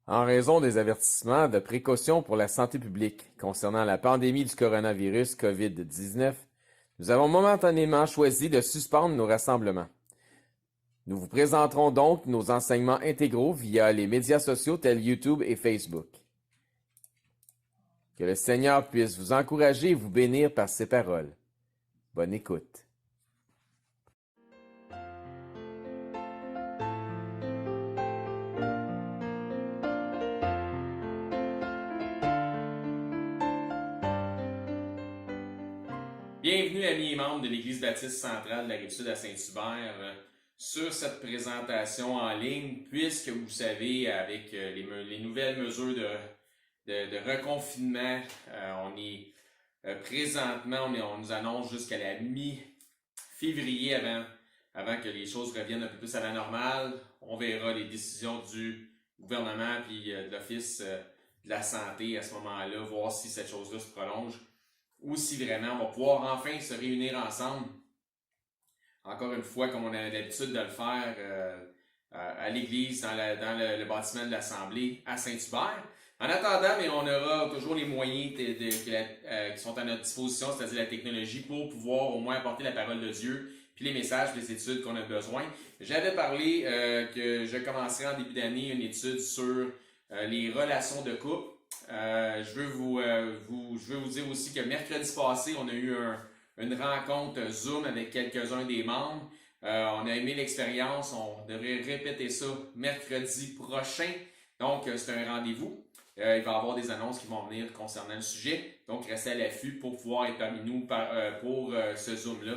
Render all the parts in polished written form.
En raison des avertissements de précaution pour la santé publique concernant la pandémie du coronavirus COVID-19, nous avons momentanément choisi de suspendre nos rassemblements. Nous vous présenterons donc nos enseignements intégraux via les médias sociaux tels YouTube et Facebook. Que le Seigneur puisse vous encourager et vous bénir par ses paroles. Bonne écoute. Bienvenue amis et membres de l'Église baptiste centrale de la Rive-Sud à Saint-Hubert sur cette présentation en ligne, puisque vous savez, avec les nouvelles mesures de reconfinement, on est présentement, on nous annonce jusqu'à la mi-février avant que les choses reviennent un peu plus à la normale. On verra les décisions du gouvernement puis de l'Office de la santé à ce moment-là, voir si cette chose-là se prolonge ou si vraiment on va pouvoir enfin se réunir ensemble, encore une fois, comme on a l'habitude de le faire à l'église, dans le bâtiment de l'Assemblée à Saint-Hubert. En attendant, mais on aura toujours les moyens qui sont à notre disposition, c'est-à-dire la technologie, pour pouvoir au moins apporter la parole de Dieu, puis les messages, les études qu'on a besoin. J'avais parlé que je commencerai en début d'année une étude sur les relations de couple. Je veux vous dire aussi que mercredi passé, on a eu une rencontre Zoom avec quelques-uns des membres. On a aimé l'expérience. On devrait répéter ça mercredi prochain. Donc, c'est un rendez-vous. Il va y avoir des annonces qui vont venir concernant le sujet. Donc, restez à l'affût pour pouvoir être parmi nous pour ce Zoom-là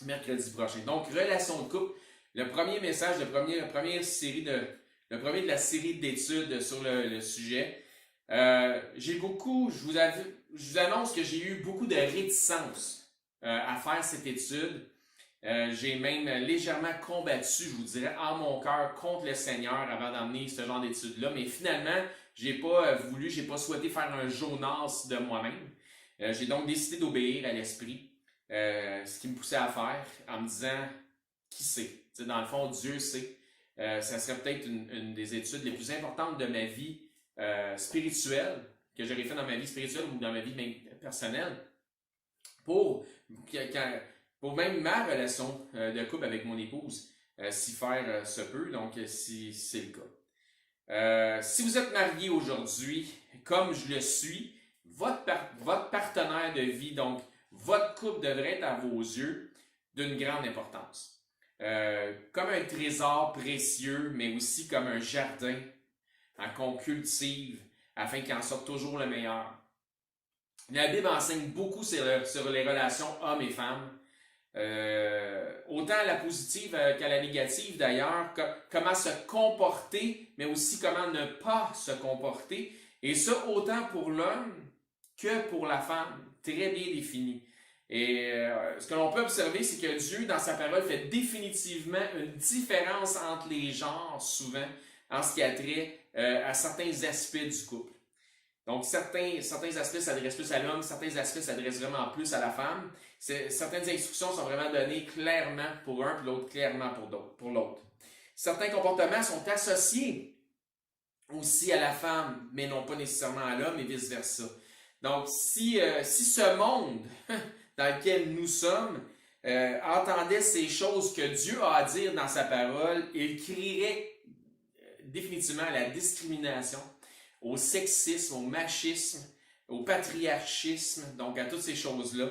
mercredi prochain. Donc, relations de couple. Le premier message, le premier de la série d'études sur le sujet. Je vous annonce que j'ai eu beaucoup de réticence à faire cette étude. J'ai même légèrement combattu, je vous dirais, en mon cœur contre le Seigneur avant d'emmener ce genre d'études-là. Mais finalement, j'ai pas souhaité faire un Jonas de moi-même. J'ai donc décidé d'obéir à l'Esprit, ce qui me poussait à faire, en me disant, qui sait? T'sais, dans le fond, Dieu sait. Ça serait peut-être une des études les plus importantes de ma vie spirituelle, que j'aurais fait dans ma vie spirituelle ou dans ma vie même personnelle, pour même ma relation de couple avec mon épouse, si faire se peut, donc si c'est le cas. Si vous êtes marié aujourd'hui, comme je le suis, votre partenaire de vie, donc votre couple devrait être à vos yeux d'une grande importance. Comme un trésor précieux, mais aussi comme un jardin qu'on cultive afin qu'il en sorte toujours le meilleur. La Bible enseigne beaucoup sur les relations hommes et femmes, autant à la positive qu'à la négative d'ailleurs, comment se comporter, mais aussi comment ne pas se comporter, et ça autant pour l'homme que pour la femme, très bien défini. Et ce que l'on peut observer, c'est que Dieu, dans sa parole, fait définitivement une différence entre les genres, souvent, en ce qui a trait à certains aspects du couple. Donc, certains aspects s'adressent plus à l'homme, certains aspects s'adressent vraiment plus à la femme. Certaines instructions sont vraiment données clairement pour un, puis l'autre clairement pour l'autre. Certains comportements sont associés aussi à la femme, mais non pas nécessairement à l'homme, et vice-versa. Donc, si ce monde dans lequel nous sommes entendait ces choses que Dieu a à dire dans sa parole, il crierait définitivement à la discrimination, au sexisme, au machisme, au patriarchisme, donc à toutes ces choses-là.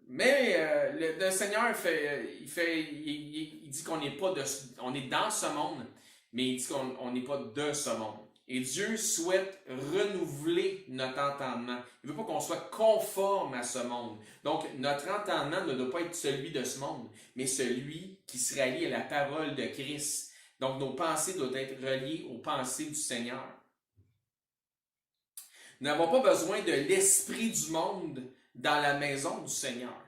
Mais le Seigneur il dit qu'on n'est pas on est dans ce monde, mais il dit qu'on n'est pas de ce monde. Et Dieu souhaite renouveler notre entendement. Il ne veut pas qu'on soit conforme à ce monde. Donc, notre entendement ne doit pas être celui de ce monde, mais celui qui se rallie à la parole de Christ. Donc, nos pensées doivent être reliées aux pensées du Seigneur. Nous n'avons pas besoin de l'esprit du monde dans la maison du Seigneur.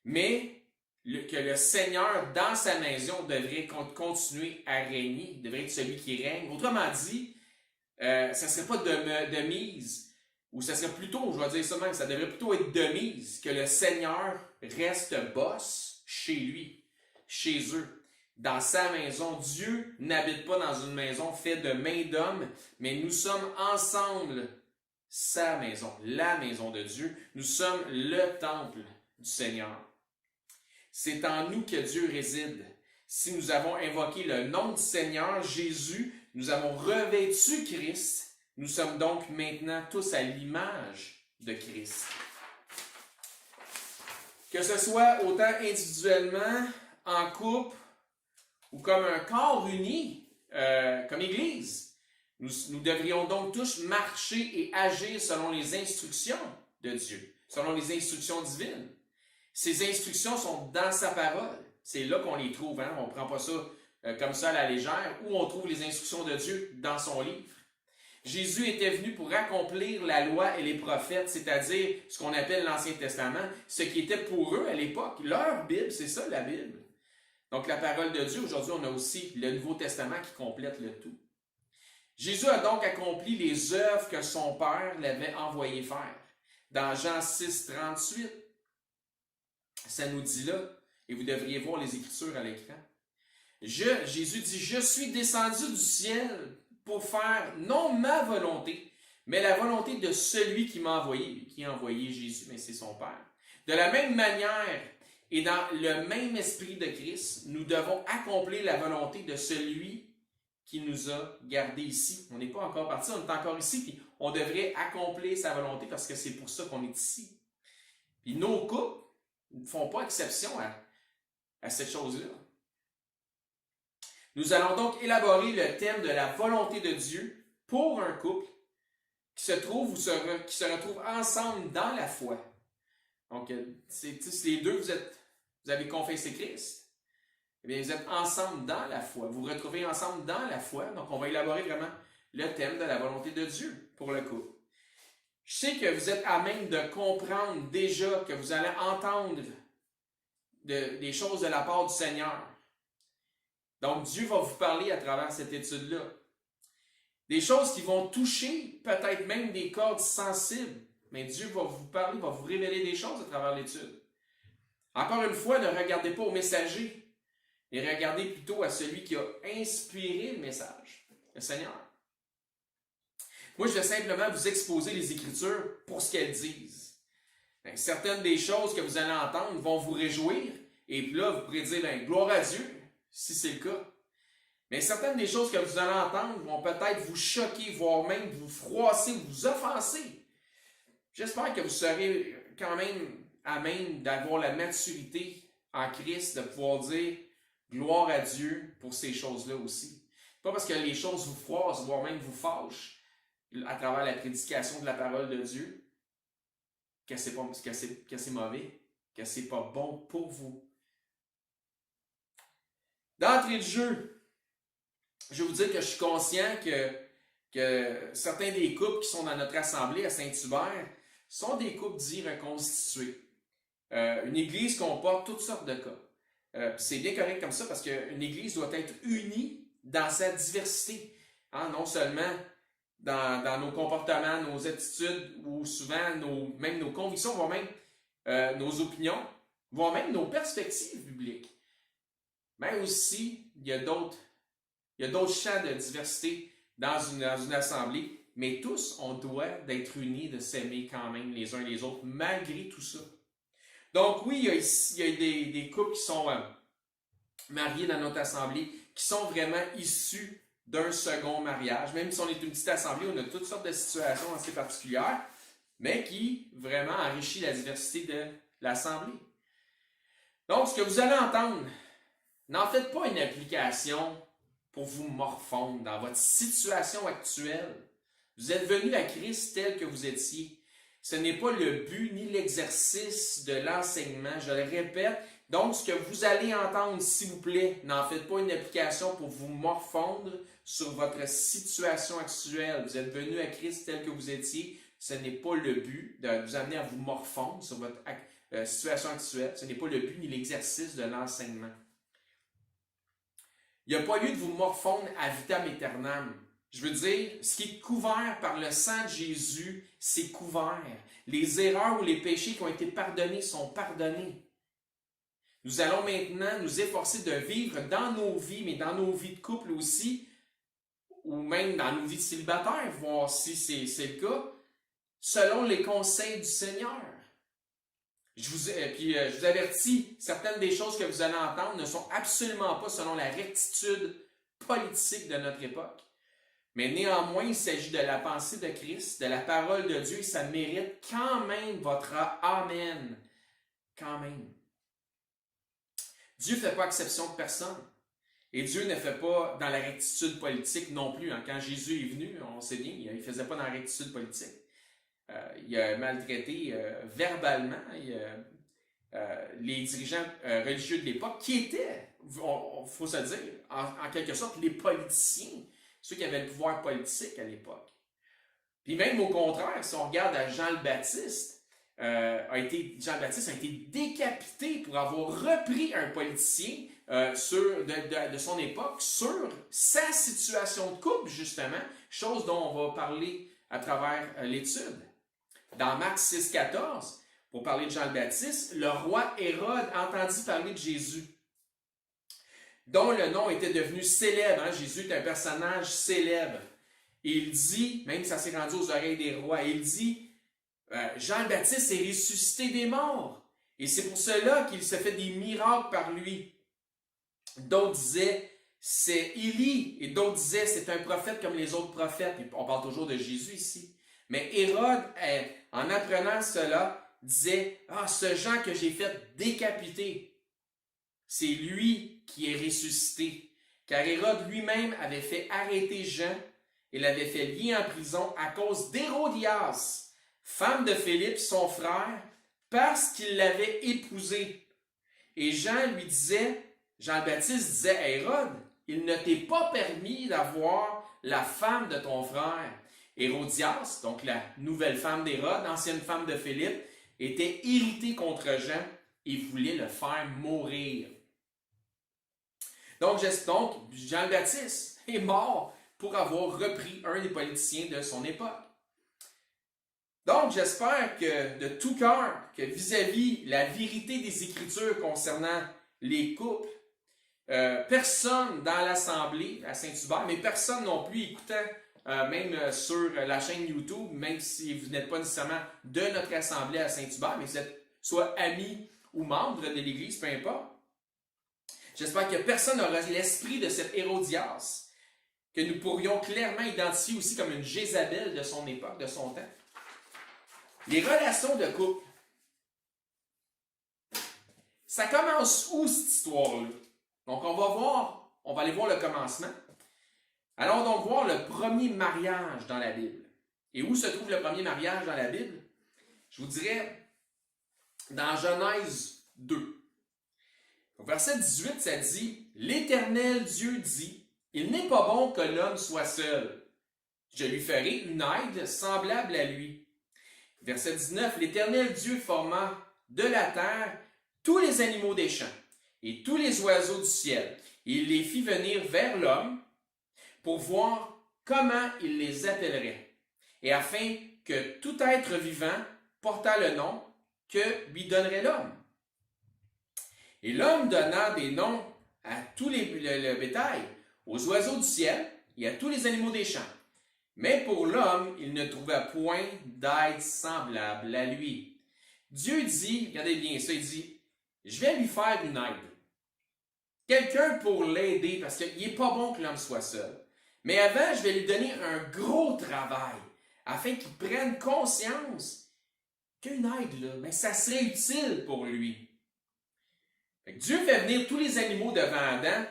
Mais que le Seigneur, dans sa maison, devrait continuer à régner, devrait être celui qui règne. Autrement dit, ça ne serait pas de mise, ou ça serait plutôt, je vais dire ça même, ça devrait plutôt être de mise, que le Seigneur reste boss chez lui, chez eux. dans sa maison. Dieu n'habite pas dans une maison faite de mains d'hommes, mais nous sommes ensemble sa maison, la maison de Dieu. Nous sommes le temple du Seigneur. C'est en nous que Dieu réside. Si nous avons invoqué le nom du Seigneur Jésus, nous avons revêtu Christ. Nous sommes donc maintenant tous à l'image de Christ. Que ce soit autant individuellement, en couple, ou comme un corps uni, comme Église, nous devrions donc tous marcher et agir selon les instructions de Dieu, selon les instructions divines. Ces instructions sont dans sa parole. C'est là qu'on les trouve. On ne prend pas ça comme ça à la légère. Où on trouve les instructions de Dieu? Dans son livre. Jésus était venu pour accomplir la loi et les prophètes, c'est-à-dire ce qu'on appelle l'Ancien Testament, ce qui était pour eux à l'époque. Leur Bible, c'est ça la Bible. Donc la parole de Dieu, aujourd'hui, on a aussi le Nouveau Testament qui complète le tout. Jésus a donc accompli les œuvres que son Père l'avait envoyé faire. Dans Jean 6, 38, ça nous dit là, et vous devriez voir les Écritures à l'écran. Jésus dit, « Je suis descendu du ciel pour faire non ma volonté, mais la volonté de celui qui m'a envoyé. » Qui a envoyé Jésus? Mais c'est son Père. De la même manière et dans le même esprit de Christ, nous devons accomplir la volonté de celui qui nous a gardés ici. On n'est pas encore parti, on est encore ici, puis on devrait accomplir sa volonté parce que c'est pour ça qu'on est ici. Puis nos couples ne font pas exception à cette chose-là. Nous allons donc élaborer le thème de la volonté de Dieu pour un couple qui se trouve ou qui se retrouve ensemble dans la foi. Donc, si les deux, vous avez confessé Christ, eh bien, vous êtes ensemble dans la foi. Vous vous retrouvez ensemble dans la foi. Donc, on va élaborer vraiment le thème de la volonté de Dieu pour le couple. Je sais que vous êtes à même de comprendre déjà que vous allez entendre des choses de la part du Seigneur. Donc, Dieu va vous parler à travers cette étude-là. Des choses qui vont toucher peut-être même des cordes sensibles, mais Dieu va vous parler, va vous révéler des choses à travers l'étude. Encore une fois, ne regardez pas au messager, et regardez plutôt à celui qui a inspiré le message, le Seigneur. Moi, je vais simplement vous exposer les Écritures pour ce qu'elles disent. Certaines des choses que vous allez entendre vont vous réjouir, et puis là, vous pourrez dire, gloire à Dieu, si c'est le cas. Mais certaines des choses que vous allez entendre vont peut-être vous choquer, voire même vous froisser, vous offenser. J'espère que vous serez quand même à même d'avoir la maturité en Christ, de pouvoir dire gloire à Dieu pour ces choses-là aussi. Pas parce que les choses vous froissent, voire même vous fâchent à travers la prédication de la parole de Dieu, que c'est mauvais, que c'est pas bon pour vous. D'entrée de jeu, je vais vous dire que je suis conscient que certains des couples qui sont dans notre assemblée à Saint-Hubert sont des couples dits reconstitués. Une église comporte toutes sortes de cas. C'est bien correct comme ça parce qu'une église doit être unie dans sa diversité. Non seulement dans nos comportements, nos attitudes, ou souvent même nos convictions, voire même nos opinions, voire même nos perspectives bibliques. Mais aussi, il y a d'autres champs de diversité dans une assemblée, mais tous, on doit d'être unis, de s'aimer quand même les uns les autres, malgré tout ça. Donc oui, il y a des couples qui sont mariés dans notre assemblée, qui sont vraiment issus d'un second mariage. Même si on est une petite assemblée, on a toutes sortes de situations assez particulières, mais qui vraiment enrichit la diversité de l'assemblée. Donc, ce que vous allez entendre, n'en faites pas une application pour vous morfondre dans votre situation actuelle. Vous êtes venu à Christ tel que vous étiez. Ce n'est pas le but ni l'exercice de l'enseignement. Je le répète. Donc, ce que vous allez entendre, s'il vous plaît, n'en faites pas une application pour vous morfondre sur votre situation actuelle. Vous êtes venu à Christ tel que vous étiez. Ce n'est pas le but de vous amener à vous morfondre sur votre situation actuelle. Ce n'est pas le but ni l'exercice de l'enseignement. Il n'y a pas lieu de vous morfondre à vitam aeternam. Je veux dire, ce qui est couvert par le sang de Jésus, c'est couvert. Les erreurs ou les péchés qui ont été pardonnés sont pardonnés. Nous allons maintenant nous efforcer de vivre dans nos vies, mais dans nos vies de couple aussi, ou même dans nos vies de célibataires, voir si c'est le cas, selon les conseils du Seigneur. Je vous avertis, certaines des choses que vous allez entendre ne sont absolument pas selon la rectitude politique de notre époque. Mais néanmoins, il s'agit de la pensée de Christ, de la parole de Dieu, et ça mérite quand même votre Amen. Quand même. Dieu ne fait pas exception de personne. Et Dieu ne fait pas dans la rectitude politique non plus. Quand Jésus est venu, on sait bien, il ne faisait pas dans la rectitude politique. Il a maltraité verbalement les dirigeants religieux de l'époque, qui étaient, il faut se dire, en quelque sorte, les politiciens, ceux qui avaient le pouvoir politique à l'époque. Puis même au contraire, si on regarde à Jean le Baptiste, Jean le Baptiste a été décapité pour avoir repris un politicien de son époque sur sa situation de couple, justement, chose dont on va parler à travers l'étude. Dans Marc 6,14, pour parler de Jean le Baptiste, le roi Hérode entendit parler de Jésus, dont le nom était devenu célèbre. Jésus est un personnage célèbre. Et il dit, même ça s'est rendu aux oreilles des rois, il dit, Jean le Baptiste est ressuscité des morts. Et c'est pour cela qu'il se fait des miracles par lui. D'autres disaient, c'est Élie. Et d'autres disaient, c'est un prophète comme les autres prophètes. Et on parle toujours de Jésus ici. Mais Hérode, en apprenant cela, disait, ce Jean que j'ai fait décapiter, c'est lui qui est ressuscité. Car Hérode lui-même avait fait arrêter Jean et l'avait fait lier en prison à cause d'Hérodias, femme de Philippe, son frère, parce qu'il l'avait épousée. Et Jean le Baptiste disait à Hérode, il ne t'est pas permis d'avoir la femme de ton frère. Hérodias, donc la nouvelle femme d'Hérode, ancienne femme de Philippe, était irritée contre Jean et voulait le faire mourir. Donc Jean le Baptiste est mort pour avoir repris un des politiciens de son époque. Donc, j'espère que de tout cœur, que vis-à-vis la vérité des Écritures concernant les couples, personne dans l'Assemblée à Saint-Hubert, mais personne non plus écoutant même sur la chaîne YouTube, même si vous n'êtes pas nécessairement de notre Assemblée à Saint-Hubert, mais vous êtes soit amis ou membres de l'Église, peu importe. J'espère que personne n'aura l'esprit de cette Hérodias, que nous pourrions clairement identifier aussi comme une Jézabel de son époque, de son temps. Les relations de couple. Ça commence où cette histoire-là? Donc on va aller voir le commencement. Allons donc voir le premier mariage dans la Bible. Et où se trouve le premier mariage dans la Bible? Je vous dirais dans Genèse 2. Au verset 18, ça dit « L'Éternel Dieu dit, il n'est pas bon que l'homme soit seul. Je lui ferai une aide semblable à lui. » Verset 19, « L'Éternel Dieu forma de la terre tous les animaux des champs et tous les oiseaux du ciel. Et il les fit venir vers l'homme pour voir comment il les appellerait, et afin que tout être vivant portât le nom que lui donnerait l'homme. Et l'homme donna des noms à tout le bétail, aux oiseaux du ciel et à tous les animaux des champs. Mais pour l'homme, il ne trouva point d'aide semblable à lui. Dieu dit, regardez bien ça, il dit, je vais lui faire une aide. Quelqu'un pour l'aider, parce qu'il n'est pas bon que l'homme soit seul. Mais avant, je vais lui donner un gros travail, afin qu'il prenne conscience qu'une aide, là, mais ça serait utile pour lui. Dieu fait venir tous les animaux devant Adam,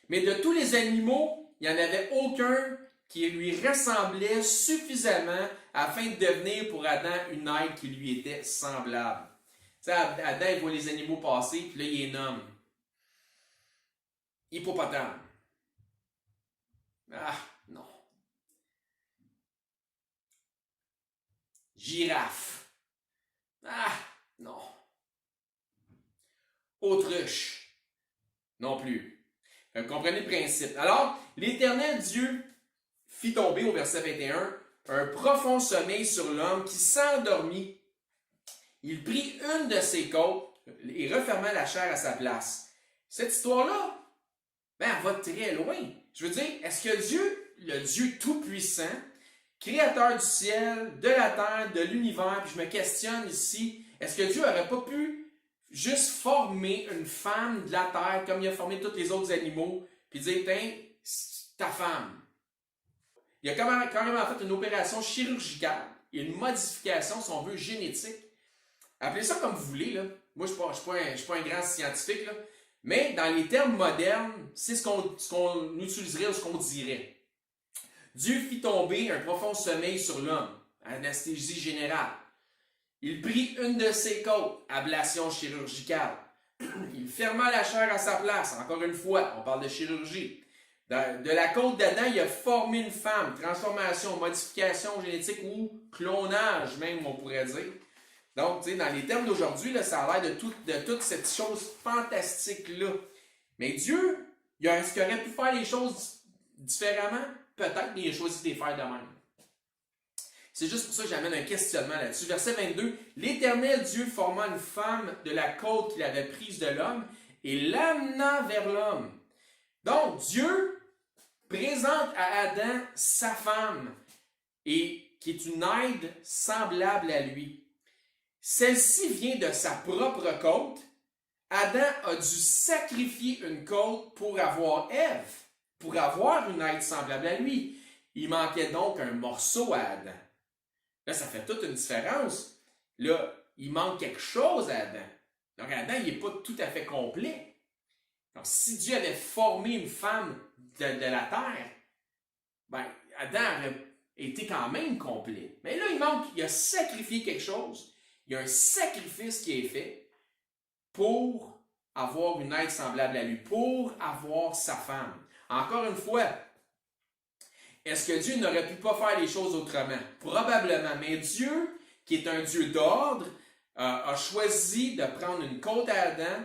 mais de tous les animaux, il n'y en avait aucun qui lui ressemblait suffisamment afin de devenir pour Adam une aide qui lui était semblable. Tu sais, Adam, il voit les animaux passer, puis là, il les nomme. Hippopotame. Ah, non. Girafe. Ah, non. Autruche. Non plus. Vous comprenez le principe. Alors, l'Éternel Dieu fit tomber, au verset 21, un profond sommeil sur l'homme qui s'endormit. Il prit une de ses côtes, et refermant la chair à sa place. Cette histoire-là, ben, elle va très loin. Je veux dire, est-ce que Dieu, le Dieu Tout-Puissant, Créateur du ciel, de la terre, de l'univers, puis je me questionne ici, est-ce que Dieu n'aurait pas pu juste former une femme de la terre comme il a formé tous les autres animaux, puis dire, tiens, c'est ta femme. Il a carrément fait une opération chirurgicale et une modification, si on veut, génétique. Appelez ça comme vous voulez, là. Moi, je ne suis pas un grand scientifique, là. Mais dans les termes modernes, c'est ce qu'on utiliserait ou ce qu'on dirait. Dieu fit tomber un profond sommeil sur l'homme, anesthésie générale. Il prit une de ses côtes, ablation chirurgicale. Il ferma la chair à sa place, encore une fois, on parle de chirurgie. De la côte d'Adam, il a formé une femme, transformation, modification génétique ou clonage même, on pourrait dire. Donc, tu sais, dans les termes d'aujourd'hui, là, ça a l'air de toute cette chose fantastique-là. Mais Dieu, est-ce qu'il aurait pu faire les choses différemment? Peut-être, mais il a choisi de les faire de même. C'est juste pour ça que j'amène un questionnement là-dessus. Verset 22, l'Éternel Dieu forma une femme de la côte qu'il avait prise de l'homme et l'amena vers l'homme. Donc, Dieu présente à Adam sa femme, et qui est une aide semblable à lui. Celle-ci vient de sa propre côte. Adam a dû sacrifier une côte pour avoir Ève, pour avoir une aide semblable à lui. Il manquait donc un morceau à Adam. Là, ça fait toute une différence. Là, il manque quelque chose à Adam. Donc, Adam, il n'est pas tout à fait complet. Donc, si Dieu avait formé une femme de la terre, ben, Adam aurait été quand même complet. Mais là, il a sacrifié quelque chose. Il y a un sacrifice qui est fait pour avoir une aide semblable à lui, pour avoir sa femme. Encore une fois, est-ce que Dieu n'aurait pu pas faire les choses autrement? Probablement. Mais Dieu, qui est un Dieu d'ordre, a choisi de prendre une côte à Adam.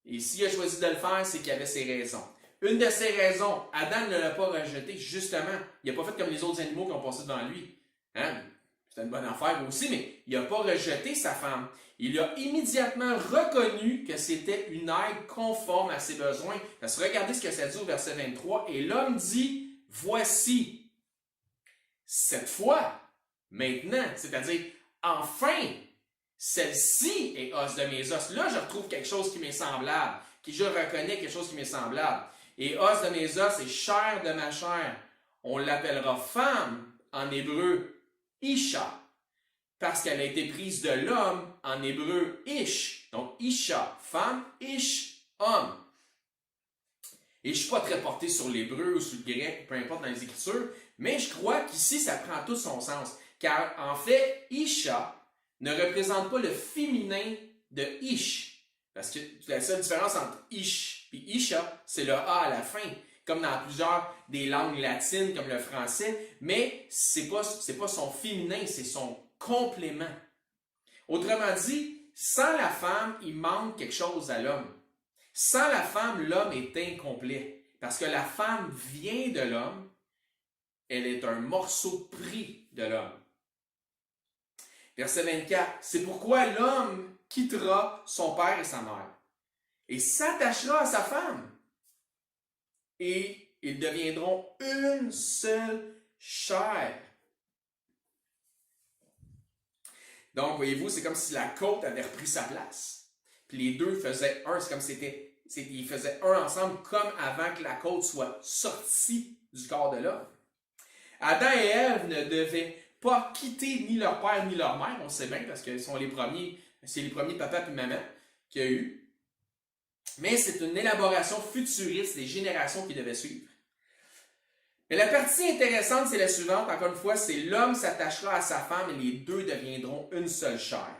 Et s'il a choisi de le faire, c'est qu'il avait ses raisons. Une de ses raisons, Adam ne l'a pas rejeté, justement. Il n'a pas fait comme les autres animaux qui ont passé devant lui. Hein? C'était une bonne affaire aussi, mais il n'a pas rejeté sa femme. Il a immédiatement reconnu que c'était une aide conforme à ses besoins. Parce que regardez ce que ça dit au verset 23. Et l'homme dit, voici, cette fois, maintenant, c'est-à-dire, enfin, celle-ci est os de mes os. Là, je retrouve quelque chose qui m'est semblable, je reconnais quelque chose qui m'est semblable. Et os de mes os et chair de ma chair. On l'appellera femme en hébreu, Isha, parce qu'elle a été prise de l'homme en hébreu, Ish. Donc, Isha, femme, Ish, homme. Et je ne suis pas très porté sur l'hébreu ou sur le grec, peu importe dans les Écritures, mais je crois qu'ici, ça prend tout son sens. Car, en fait, Isha ne représente pas le féminin de Ish. Parce que la seule différence entre Ish et Isha, c'est le A à la fin, comme dans plusieurs des langues latines, comme le français, mais c'est pas son féminin, c'est son complément. Autrement dit, sans la femme, il manque quelque chose à l'homme. Sans la femme, l'homme est incomplet. Parce que la femme vient de l'homme, elle est un morceau pris de l'homme. Verset 24, c'est pourquoi l'homme quittera son père et sa mère et s'attachera à sa femme. Et ils deviendront une seule chair. Donc, voyez-vous, c'est comme si la côte avait repris sa place. Puis les deux faisaient un, c'est comme si ils faisaient un ensemble, comme avant que la côte soit sortie du corps de l'homme. Adam et Ève ne devaient pas quitter ni leur père ni leur mère, on sait bien, parce que c'est les premiers papa et maman qu'il y a eu. Mais c'est une élaboration futuriste des générations qui devaient suivre. Mais la partie intéressante, c'est la suivante. Encore une fois, c'est l'homme s'attachera à sa femme et les deux deviendront une seule chair.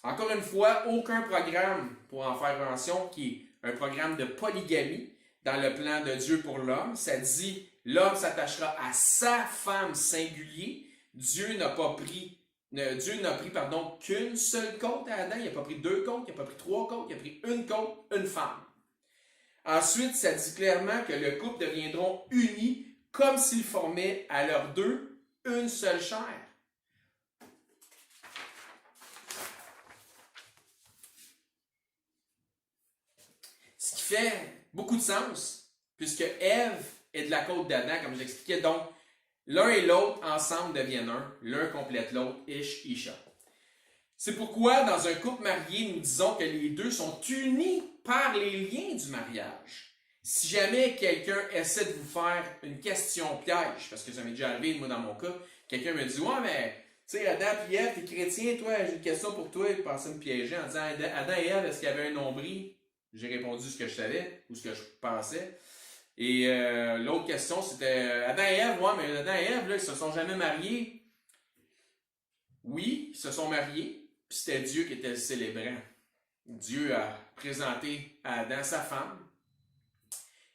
Encore une fois, aucun programme pour en faire mention qui est un programme de polygamie dans le plan de Dieu pour l'homme. Ça dit, l'homme s'attachera à sa femme singulier. Dieu n'a pris qu'une seule côte à Adam. Il n'a pas pris deux côtes, il n'a pas pris trois côtes, il a pris une côte, une femme. Ensuite, ça dit clairement que le couple deviendront unis comme s'ils formaient à leurs deux une seule chair. fait beaucoup de sens, puisque Ève est de la côte d'Adam, comme j'expliquais. Donc, l'un et l'autre, ensemble, deviennent un. L'un complète l'autre, Ish, Isha. C'est pourquoi, dans un couple marié, nous disons que les deux sont unis par les liens du mariage. Si jamais quelqu'un essaie de vous faire une question piège, parce que ça m'est déjà arrivé, moi, dans mon cas, quelqu'un me dit « Ouais, mais, tu sais, Adam et Ève, t'es chrétien, toi, j'ai une question pour toi. » Il pensait me piéger en disant « Adam et Ève, est-ce qu'il y avait un nombril? » J'ai répondu ce que je savais, ou ce que je pensais. Et l'autre question, c'était Adam et Ève, ouais, mais Adam et Ève, là, ils se sont jamais mariés. Oui, ils se sont mariés, puis c'était Dieu qui était le célébrant. Dieu a présenté à Adam sa femme,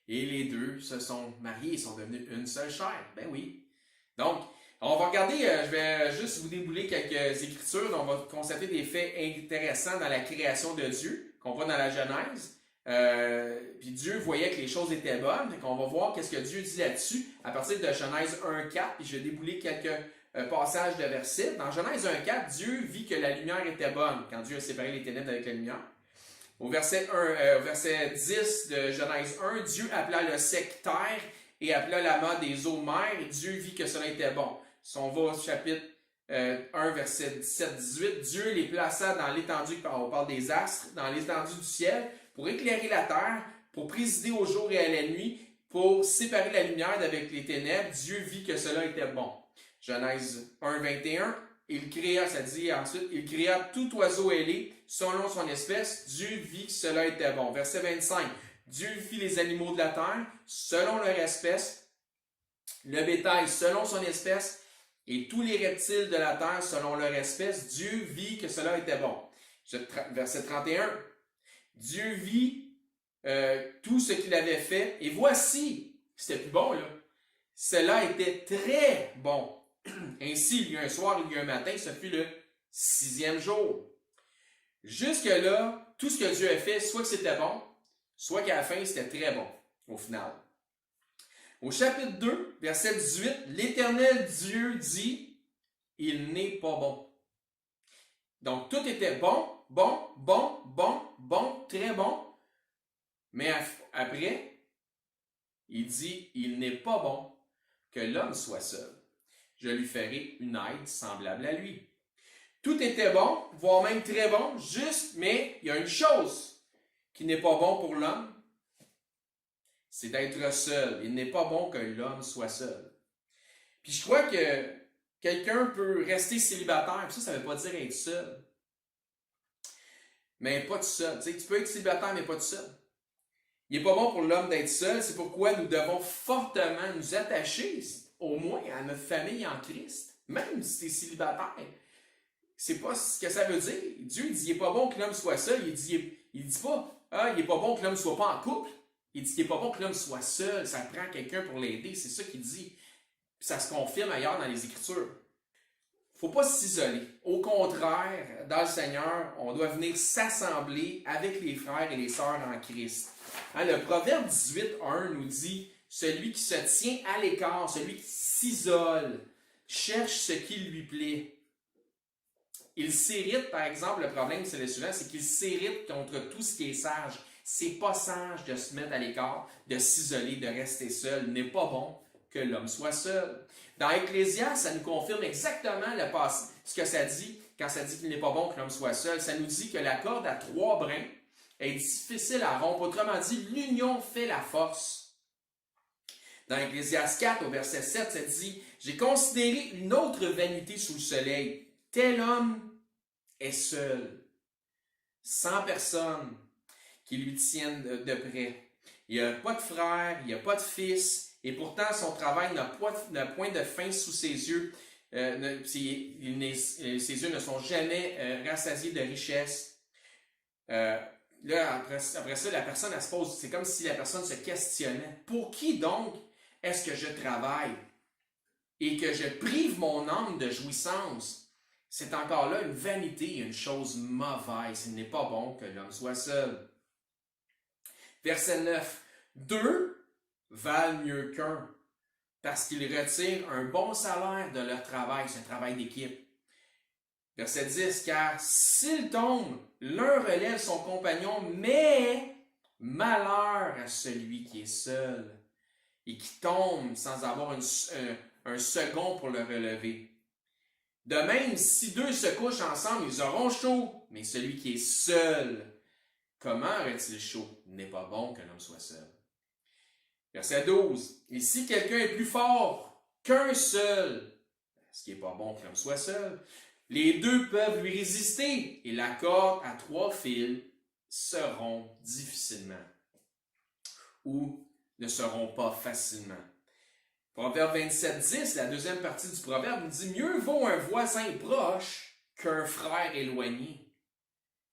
et les deux se sont mariés, ils sont devenus une seule chair. Ben oui. Donc, on va regarder, je vais juste vous débouler quelques écritures, dont on va constater des faits intéressants dans la création de Dieu, qu'on voit dans la Genèse. Puis Dieu voyait que les choses étaient bonnes, donc on va voir qu'est-ce que Dieu dit là-dessus à partir de Genèse 1.4, puis je vais débouler quelques passages de versets. Dans Genèse 1.4, Dieu vit que la lumière était bonne, quand Dieu a séparé les ténèbres avec la lumière. Au verset 10 de Genèse 1, Dieu appela le sec terre et appela la mât des eaux mer, et Dieu vit que cela était bon. Si on va au chapitre 1, verset 17-18, Dieu les plaça dans l'étendue, on parle des astres, dans l'étendue du ciel, pour éclairer la terre, pour présider au jour et à la nuit, pour séparer la lumière d'avec les ténèbres. Dieu vit que cela était bon. Genèse 1, 21, il créa, ça dit ensuite, il créa tout oiseau ailé selon son espèce. Dieu vit que cela était bon. Verset 25, Dieu fit les animaux de la terre selon leur espèce, le bétail selon son espèce, et tous les reptiles de la terre selon leur espèce. Dieu vit que cela était bon. Verset 31, Dieu vit tout ce qu'il avait fait, et voici, c'était plus bon là, cela était très bon. Ainsi, il y a un soir, il y a un matin, ce fut le 6e jour. Jusque-là, tout ce que Dieu a fait, soit que c'était bon, soit qu'à la fin, c'était très bon, au final. Au chapitre 2, verset 18, l'Éternel Dieu dit, « Il n'est pas bon. » Donc, tout était bon, très bon. Mais après, il dit, « Il n'est pas bon que l'homme soit seul. Je lui ferai une aide semblable à lui. » Tout était bon, voire même très bon, juste, mais il y a une chose qui n'est pas bon pour l'homme, c'est d'être seul. Il n'est pas bon que l'homme soit seul. Puis je crois que quelqu'un peut rester célibataire, puis ça ne veut pas dire être seul. Mais pas tout seul. Tu sais, tu peux être célibataire, mais pas tout seul. Il n'est pas bon pour l'homme d'être seul, c'est pourquoi nous devons fortement nous attacher, au moins à notre famille en Christ, même si tu es célibataire. C'est pas ce que ça veut dire. Dieu dit, il n'est pas bon que l'homme soit seul. Il dit pas, il n'est pas bon que l'homme soit pas en couple. Il dit qu'il n'est pas bon que l'homme soit seul. Ça prend quelqu'un pour l'aider. C'est ça qu'il dit. Puis ça se confirme ailleurs dans les Écritures. Il ne faut pas s'isoler. Au contraire, dans le Seigneur, on doit venir s'assembler avec les frères et les sœurs en Christ. Hein, le Proverbe 18.1 nous dit, celui qui se tient à l'écart, celui qui s'isole, cherche ce qui lui plaît. Il s'irrite, par exemple, le problème, c'est le suivant, c'est qu'il s'irrite contre tout ce qui est sage. C'est pas sage de se mettre à l'écart, de s'isoler, de rester seul. Il n'est pas bon que l'homme soit seul. Dans Ecclésiaste, ça nous confirme exactement ce que ça dit quand ça dit qu'il n'est pas bon que l'homme soit seul. Ça nous dit que la corde à 3 brins est difficile à rompre. Autrement dit, l'union fait la force. Dans Ecclésiaste 4, au verset 7, ça dit « J'ai considéré une autre vanité sous le soleil. Tel homme est seul, sans personne qui lui tienne de près. Il n'y a pas de frère, il n'y a pas de fils, et pourtant son travail n'a point de fin sous ses yeux. Ses yeux ne sont jamais rassasiés de richesse. » Là, après ça, la personne, elle se pose, c'est comme si la personne se questionnait. Pour qui donc est-ce que je travaille et que je prive mon âme de jouissance? C'est encore là une vanité, une chose mauvaise. Il n'est pas bon que l'homme soit seul. Verset 9. 2 valent mieux qu'un, parce qu'ils retirent un bon salaire de leur travail. C'est un travail d'équipe. Verset 10. Car s'il tombe, l'un relève son compagnon, mais Malheur à celui qui est seul et qui tombe sans avoir un second pour le relever. De même, si deux se couchent ensemble, ils auront chaud, mais celui qui est seul, comment aurait-il chaud? Il n'est pas bon que l'homme soit seul. Verset 12. Et si quelqu'un est plus fort qu'un seul, ce qui n'est pas bon que l'homme soit seul, les deux peuvent lui résister et la corde à 3 fils se rompt difficilement ou ne se rompt pas facilement. Proverbe 27:10, la deuxième partie du proverbe, nous dit « Mieux vaut un voisin proche qu'un frère éloigné. »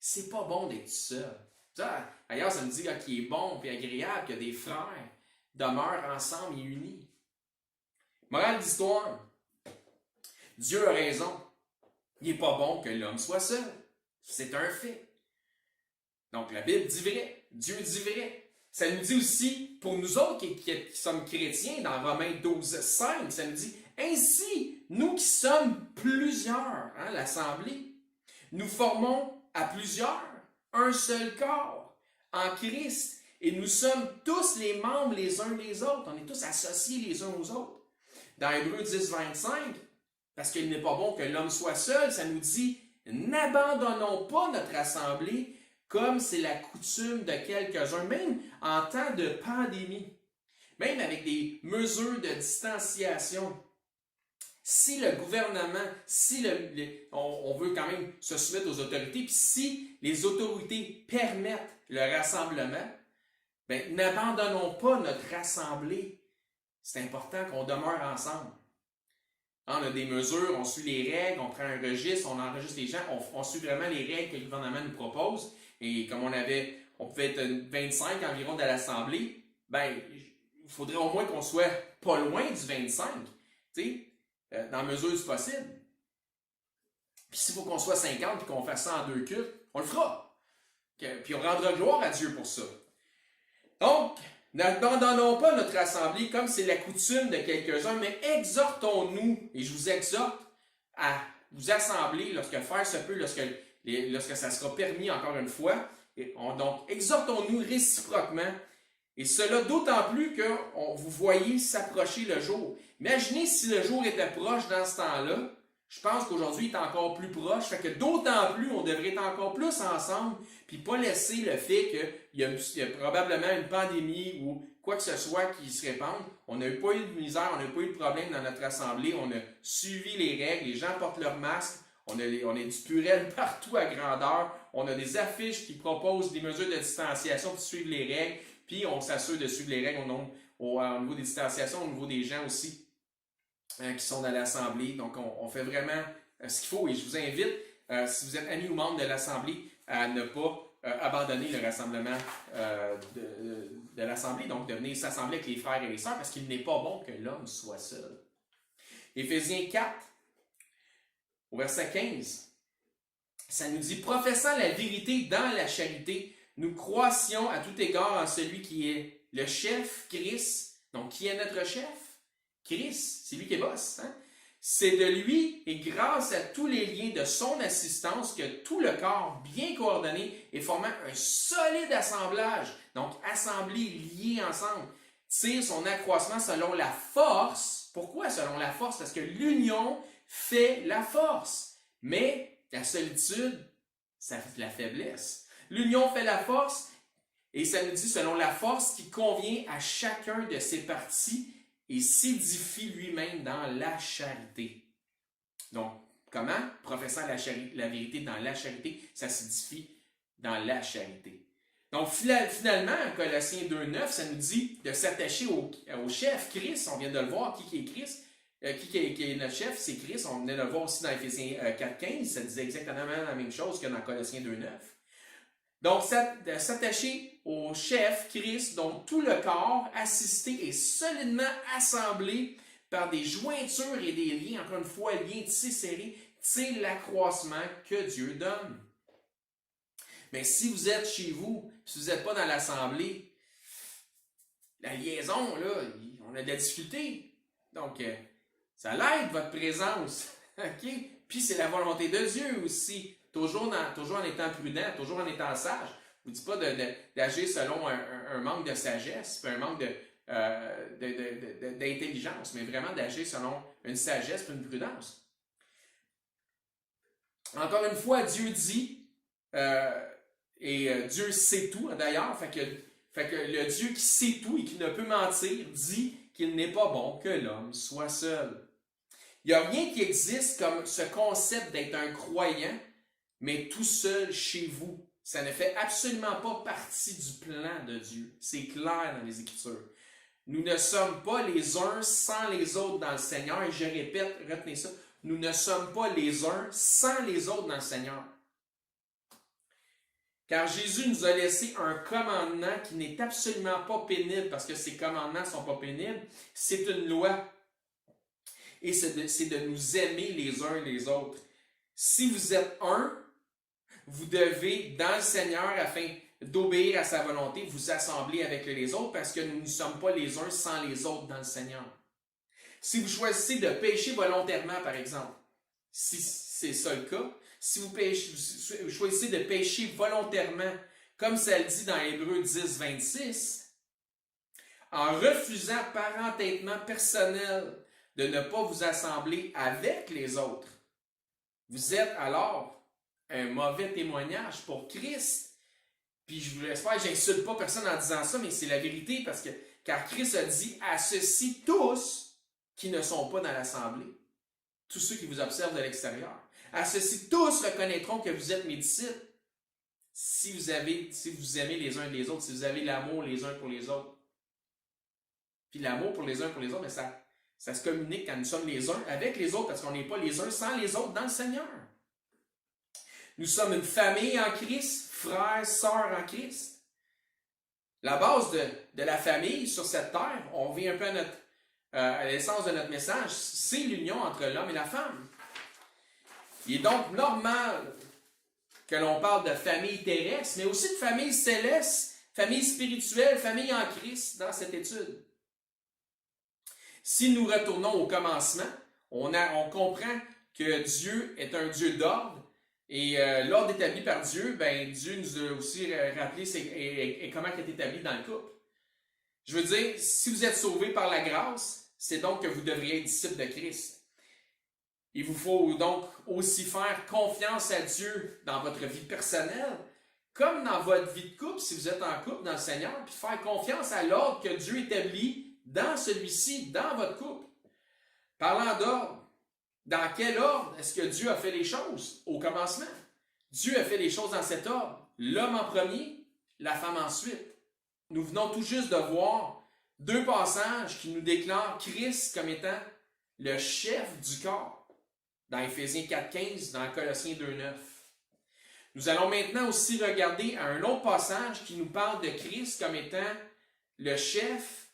C'est pas bon d'être seul. D'ailleurs, ça me dit qu'il est bon et agréable que des frères demeurent ensemble et unis. Morale d'histoire. Dieu a raison. Il n'est pas bon que l'homme soit seul. C'est un fait. Donc la Bible dit vrai. Dieu dit vrai. Ça nous dit aussi, pour nous autres qui sommes chrétiens, dans Romains 12:5, ça nous dit « Ainsi, nous qui sommes plusieurs, l'Assemblée, nous formons à plusieurs un seul corps en Christ et nous sommes tous les membres les uns des autres. On est tous associés les uns aux autres. » Dans Hébreux 10:25, parce qu'il n'est pas bon que l'homme soit seul, ça nous dit « N'abandonnons pas notre assemblée comme c'est la coutume de quelques-uns, même en temps de pandémie, même avec des mesures de distanciation. Si le gouvernement, si on veut quand même se soumettre aux autorités, puis si les autorités permettent le rassemblement, n'abandonnons pas notre assemblée. C'est important qu'on demeure ensemble. On a des mesures, on suit les règles, on prend un registre, on enregistre les gens, on suit vraiment les règles que le gouvernement nous propose. Et comme on pouvait être 25 environ de l'Assemblée, il faudrait au moins qu'on soit pas loin du 25, dans la mesure du possible. Puis s'il faut qu'on soit 50 et qu'on fasse ça en 2 cultes, on le fera. Puis on rendra gloire à Dieu pour ça. Donc, n'abandonnons pas notre assemblée comme c'est la coutume de quelques-uns, mais exhortons-nous, et je vous exhorte à vous assembler lorsque faire se peut, lorsque ça sera permis encore une fois. Donc, exhortons-nous réciproquement, et cela d'autant plus que vous voyez s'approcher le jour. Imaginez si le jour était proche dans ce temps-là. Je pense qu'aujourd'hui, il est encore plus proche. Fait que d'autant plus, on devrait être encore plus ensemble, puis pas laisser le fait qu'il y a probablement une pandémie ou quoi que ce soit qui se répande. On n'a pas eu de misère, on n'a pas eu de problème dans notre assemblée. On a suivi les règles, les gens portent leur masque. On a du purel partout à grandeur. On a des affiches qui proposent des mesures de distanciation pour suivre les règles. Puis on s'assure de suivre les règles au niveau des distanciations, au niveau des gens aussi qui sont dans l'Assemblée. Donc on fait vraiment ce qu'il faut. Et je vous invite, si vous êtes amis ou membres de l'Assemblée, à ne pas abandonner le rassemblement de l'Assemblée. Donc de venir s'assembler avec les frères et les sœurs parce qu'il n'est pas bon que l'homme soit seul. Éphésiens 4. Au verset 15, ça nous dit « Professant la vérité dans la charité, nous croissions à tout égard en celui qui est le chef, Christ. » Donc, qui est notre chef? Christ, c'est lui qui est boss. C'est de lui et grâce à tous les liens de son assistance que tout le corps, bien coordonné et formant un solide assemblage, donc assemblé, lié ensemble, tire son accroissement selon la force. Pourquoi selon la force? Parce que l'union fait la force. Mais la solitude, ça fait la faiblesse. L'union fait la force et ça nous dit selon la force qui convient à chacun de ses parties et s'édifie lui-même dans la charité. Donc, comment? Professant la vérité dans la charité, ça s'édifie dans la charité. Donc, finalement, Colossiens 2:9, ça nous dit de s'attacher au chef, Christ. On vient de le voir, qui est Christ. Qui est notre chef, c'est Christ. On venait de le voir aussi dans Éphésiens 4:15. Ça disait exactement la même chose que dans Colossiens 2:9. Donc, de s'attacher au chef, Christ, dont tout le corps, assisté et solidement assemblé par des jointures et des liens, encore une fois, liens tissés serrés, tire l'accroissement que Dieu donne. Mais si vous êtes chez vous, si vous n'êtes pas dans l'assemblée, la liaison, là, on a de la difficulté. Donc, ça l'aide, votre présence. OK? Puis c'est la volonté de Dieu aussi. Toujours en étant prudent, toujours en étant sage. Je ne vous dis pas d'agir selon un manque de sagesse, un manque d'intelligence, mais vraiment d'agir selon une sagesse et une prudence. Encore une fois, Dieu dit, Dieu sait tout d'ailleurs, fait que le Dieu qui sait tout et qui ne peut mentir dit qu'il n'est pas bon que l'homme soit seul. Il n'y a rien qui existe comme ce concept d'être un croyant, mais tout seul chez vous. Ça ne fait absolument pas partie du plan de Dieu. C'est clair dans les Écritures. Nous ne sommes pas les uns sans les autres dans le Seigneur. Et je répète, retenez ça, nous ne sommes pas les uns sans les autres dans le Seigneur. Car Jésus nous a laissé un commandement qui n'est absolument pas pénible, parce que ces commandements ne sont pas pénibles. C'est une loi. Et c'est de nous aimer les uns les autres. Si vous êtes un, vous devez, dans le Seigneur, afin d'obéir à sa volonté, vous assembler avec les autres, parce que nous ne sommes pas les uns sans les autres dans le Seigneur. Si vous choisissez de pécher volontairement, par exemple, si c'est ça le cas, si vous choisissez de pécher volontairement, comme ça le dit dans Hébreux 10, 26, en refusant par entêtement personnel de ne pas vous assembler avec les autres, vous êtes alors un mauvais témoignage pour Christ. Puis je vous l'espère, je n'insulte pas personne en disant ça, mais c'est la vérité, car Christ a dit à ceux-ci tous qui ne sont pas dans l'assemblée, tous ceux qui vous observent de l'extérieur, à ceux-ci tous reconnaîtront que vous êtes mes disciples si vous aimez les uns les autres, si vous avez l'amour les uns pour les autres. Puis l'amour pour les uns pour les autres, mais ça se communique quand nous sommes les uns avec les autres, parce qu'on n'est pas les uns sans les autres dans le Seigneur. Nous sommes une famille en Christ, frères, sœurs en Christ. La base de la famille sur cette terre, on revient un peu à l'essence de notre message, c'est l'union entre l'homme et la femme. Il est donc normal que l'on parle de famille terrestre, mais aussi de famille céleste, famille spirituelle, famille en Christ dans cette étude. Si nous retournons au commencement, on comprend que Dieu est un Dieu d'ordre. Et l'ordre établi par Dieu, Dieu nous a aussi rappelé comment il est établi dans le couple. Je veux dire, si vous êtes sauvés par la grâce, c'est donc que vous devriez être disciples de Christ. Il vous faut donc aussi faire confiance à Dieu dans votre vie personnelle, comme dans votre vie de couple, si vous êtes en couple dans le Seigneur, puis faire confiance à l'ordre que Dieu établit dans celui-ci, dans votre couple. Parlant d'ordre, dans quel ordre est-ce que Dieu a fait les choses au commencement? Dieu a fait les choses dans cet ordre. L'homme en premier, la femme ensuite. Nous venons tout juste de voir deux passages qui nous déclarent Christ comme étant le chef du corps, dans Éphésiens 4.15, dans Colossiens 2.9. Nous allons maintenant aussi regarder à un autre passage qui nous parle de Christ comme étant le chef,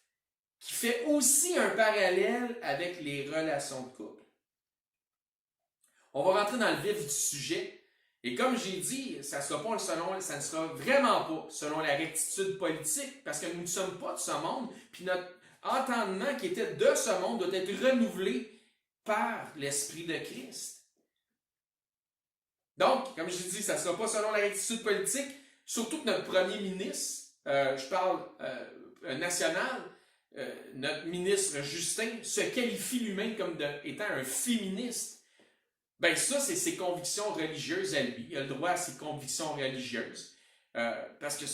qui fait aussi un parallèle avec les relations de couple. On va rentrer dans le vif du sujet. Et comme j'ai dit, ça ne sera vraiment pas selon la rectitude politique, parce que nous ne sommes pas de ce monde, puis notre entendement qui était de ce monde doit être renouvelé par l'Esprit de Christ. Donc, comme j'ai dit, ça ne sera pas selon la rectitude politique, surtout que notre premier ministre, je parle national, notre ministre Justin, se qualifie lui-même comme étant un féministe. Ça, c'est ses convictions religieuses à lui. Il a le droit à ses convictions religieuses. Parce que,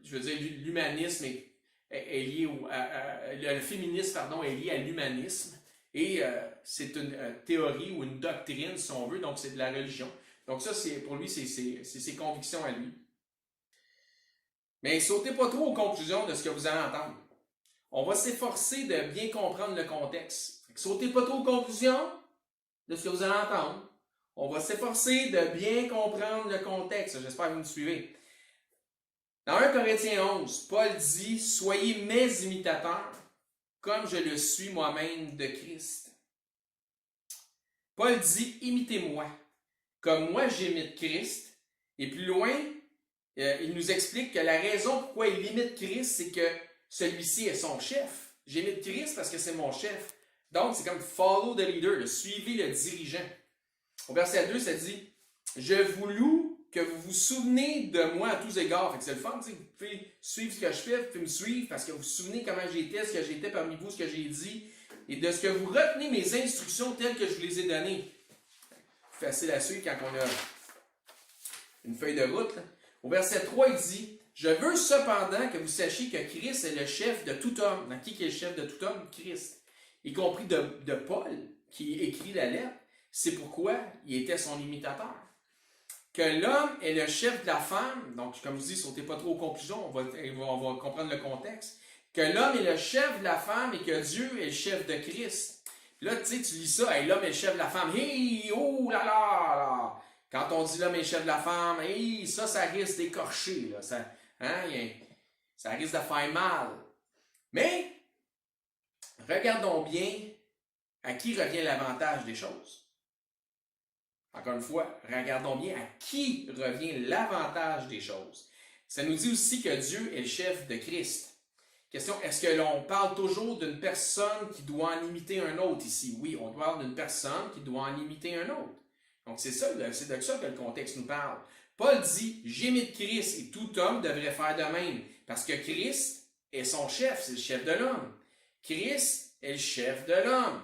je veux dire, l'humanisme est lié le féminisme, est lié à l'humanisme. Et c'est une théorie ou une doctrine, si on veut, donc c'est de la religion. Donc ça, pour lui, c'est ses convictions à lui. Mais sautez pas trop aux conclusions de ce que vous allez entendre. On va s'efforcer de bien comprendre le contexte. Sautez pas trop aux conclusions de ce que vous allez entendre. On va s'efforcer de bien comprendre le contexte. J'espère que vous me suivez. Dans 1 Corinthiens 11, Paul dit « Soyez mes imitateurs, comme je le suis moi-même de Christ. » Paul dit « Imitez-moi, comme moi j'imite Christ. » Et plus loin, il nous explique que la raison pourquoi il imite Christ, c'est que celui-ci est son chef. J'imite Christ parce que c'est mon chef. Donc, c'est comme « follow the leader », suivez le dirigeant. Au verset 2, ça dit « Je vous loue que vous vous souvenez de moi à tous égards. Fait que c'est le fun, vous pouvez suivre ce que je fais, vous pouvez me suivre parce que vous vous souvenez comment j'étais, ce que j'étais parmi vous, ce que j'ai dit, et de ce que vous retenez mes instructions telles que je vous les ai données. Facile à suivre quand on a une feuille de route. Là. Au verset 3, il dit « Je veux cependant que vous sachiez que Christ est le chef de tout homme. » Dans qui est le chef de tout homme? Christ. Y compris de Paul, qui écrit la lettre. C'est pourquoi il était son imitateur. Que l'homme est le chef de la femme, donc comme je dis, sautez pas trop aux conclusions, on va comprendre le contexte. Que l'homme est le chef de la femme et que Dieu est le chef de Christ. Puis là, tu sais, tu lis ça, hey, l'homme est le chef de la femme, hey, oh là là, là. Quand on dit l'homme est le chef de la femme, hey, ça risque d'écorcher, là. Ça risque de faire mal. Mais, regardons bien à qui revient l'avantage des choses. Encore une fois, regardons bien à qui revient l'avantage des choses. Ça nous dit aussi que Dieu est le chef de Christ. Question, est-ce que l'on parle toujours d'une personne qui doit en imiter un autre ici? Oui, on parle d'une personne qui doit en imiter un autre. Donc c'est de ça que le contexte nous parle. Paul dit, j'imite Christ et tout homme devrait faire de même. Parce que Christ est son chef, c'est le chef de l'homme. Christ est le chef de l'homme.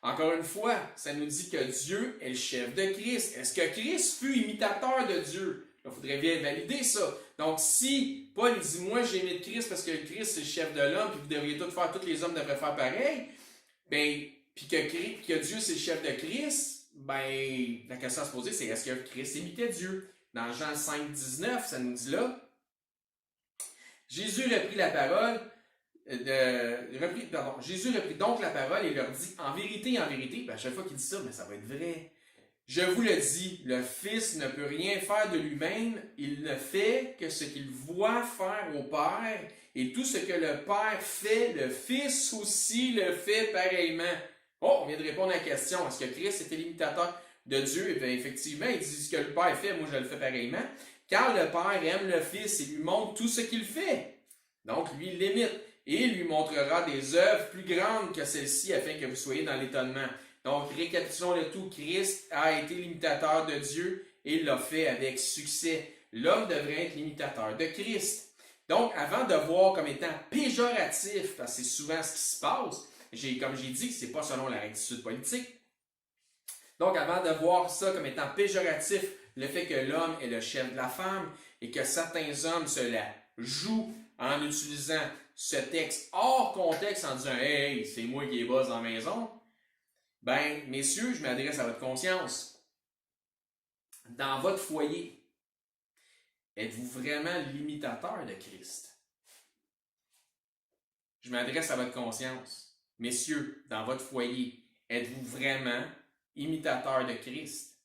Encore une fois, ça nous dit que Dieu est le chef de Christ. Est-ce que Christ fut imitateur de Dieu? Il faudrait bien valider ça. Donc, si Paul dit, moi j'imite Christ parce que Christ c'est le chef de l'homme, puis vous devriez tous faire, tous les hommes devraient faire pareil, ben, puis que Dieu c'est le chef de Christ, ben, la question à se poser, c'est est-ce que Christ imitait Dieu? Dans Jean 5, 19, ça nous dit là, Jésus reprit la parole, Jésus reprit donc la parole et leur dit, en vérité, ben, à chaque fois qu'il dit ça, mais ça va être vrai. Je vous le dis, le Fils ne peut rien faire de lui-même, il ne fait que ce qu'il voit faire au Père, et tout ce que le Père fait, le Fils aussi le fait pareillement. Oh, on vient de répondre à la question, est-ce que Christ était l'imitateur de Dieu? Et bien, effectivement, il dit ce que le Père fait, moi je le fais pareillement, car le Père aime le Fils et lui montre tout ce qu'il fait. Donc, lui, il l'imite, et il lui montrera des œuvres plus grandes que celles-ci afin que vous soyez dans l'étonnement. Donc, récapitulons le tout. Christ a été l'imitateur de Dieu et il l'a fait avec succès. L'homme devrait être l'imitateur de Christ. Donc, avant de voir comme étant péjoratif, parce que c'est souvent ce qui se passe, comme j'ai dit, ce n'est pas selon la rectitude politique. Donc, avant de voir ça comme étant péjoratif, le fait que l'homme est le chef de la femme et que certains hommes se la jouent en utilisant ce texte hors contexte en disant « Hey, c'est moi qui est boss dans la maison », ben, messieurs, je m'adresse à votre conscience. Dans votre foyer, êtes-vous vraiment l'imitateur de Christ? Je m'adresse à votre conscience. Messieurs, dans votre foyer, êtes-vous vraiment imitateur de Christ?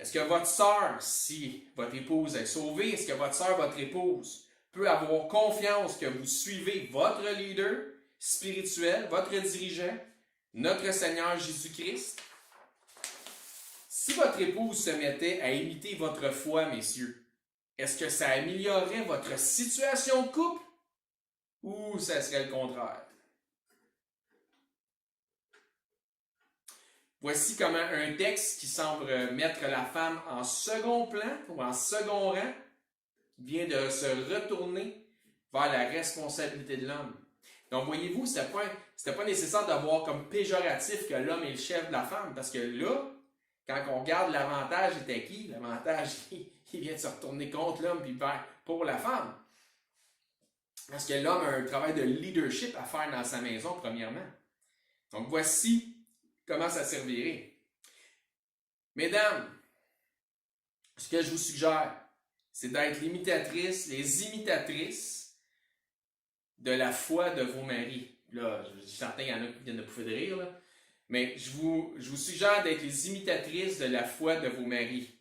Est-ce que votre sœur, si votre épouse est sauvée, est-ce que votre sœur, votre épouse, peut avoir confiance que vous suivez votre leader spirituel, votre dirigeant, notre Seigneur Jésus-Christ? Si votre épouse se mettait à imiter votre foi, messieurs, est-ce que ça améliorerait votre situation de couple ou ça serait le contraire? Voici comment un texte qui semble mettre la femme en second plan ou en second rang vient de se retourner vers la responsabilité de l'homme. Donc, voyez-vous, c'était pas nécessaire de voir comme péjoratif que l'homme est le chef de la femme, parce que là, quand on regarde l'avantage est acquis, l'avantage, il vient de se retourner contre l'homme puis pour la femme. Parce que l'homme a un travail de leadership à faire dans sa maison, premièrement. Donc, voici comment ça servirait. Mesdames, ce que je vous suggère, c'est d'être les imitatrices de la foi de vos maris. Là, je suis certain qu'il y en a qui viennent de pouffer de rire, là. Mais je vous suggère d'être les imitatrices de la foi de vos maris.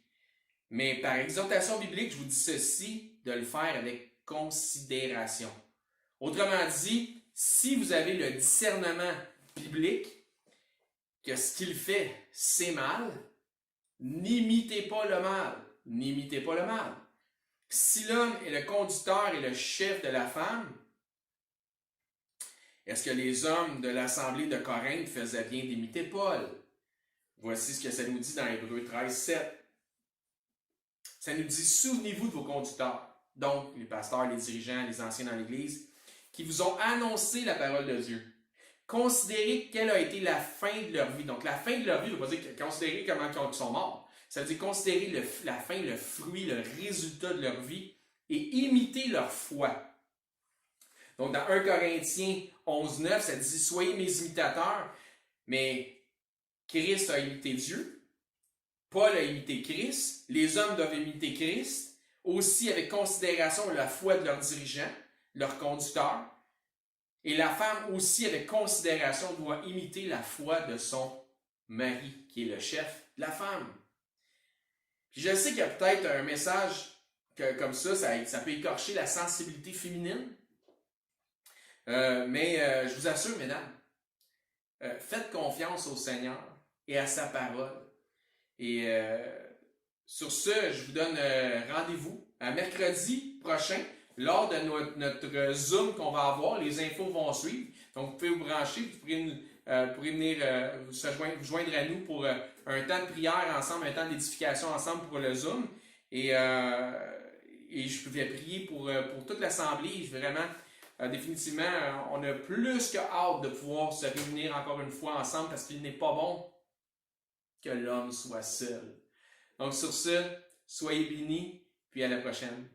Mais par exhortation biblique, je vous dis ceci, de le faire avec considération. Autrement dit, si vous avez le discernement biblique, que ce qu'il fait, c'est mal, n'imitez pas le mal. N'imitez pas le mal. Si l'homme est le conducteur et le chef de la femme, est-ce que les hommes de l'assemblée de Corinthe faisaient bien d'imiter Paul? Voici ce que ça nous dit dans Hébreux 13, 7. Ça nous dit, souvenez-vous de vos conducteurs, donc les pasteurs, les dirigeants, les anciens dans l'Église, qui vous ont annoncé la parole de Dieu. Considérez quelle a été la fin de leur vie. Donc la fin de leur vie, ne veut pas dire considérer comment ils sont morts. Ça veut dire considérer la fin, le fruit, le résultat de leur vie et imiter leur foi. Donc dans 1 Corinthiens 11, 9, ça dit, soyez mes imitateurs, mais Christ a imité Dieu. Paul a imité Christ, les hommes doivent imiter Christ, aussi avec considération la foi de leurs dirigeants, leurs conducteurs, et la femme aussi avec considération doit imiter la foi de son mari, qui est le chef de la femme. Puis je sais qu'il y a peut-être un message comme ça peut écorcher la sensibilité féminine, mais je vous assure, mesdames, faites confiance au Seigneur et à sa parole. Et sur ce, je vous donne rendez-vous à mercredi prochain lors de notre Zoom qu'on va avoir. Les infos vont suivre. Donc, vous pouvez vous brancher, vous pourrez venir vous joindre à nous pour un temps de prière ensemble, un temps d'édification ensemble pour le Zoom. Et je vais prier pour toute l'Assemblée. Vraiment, définitivement, on a plus que hâte de pouvoir se réunir encore une fois ensemble parce qu'il n'est pas bon que l'homme soit seul. Donc sur ce, soyez bénis, puis à la prochaine.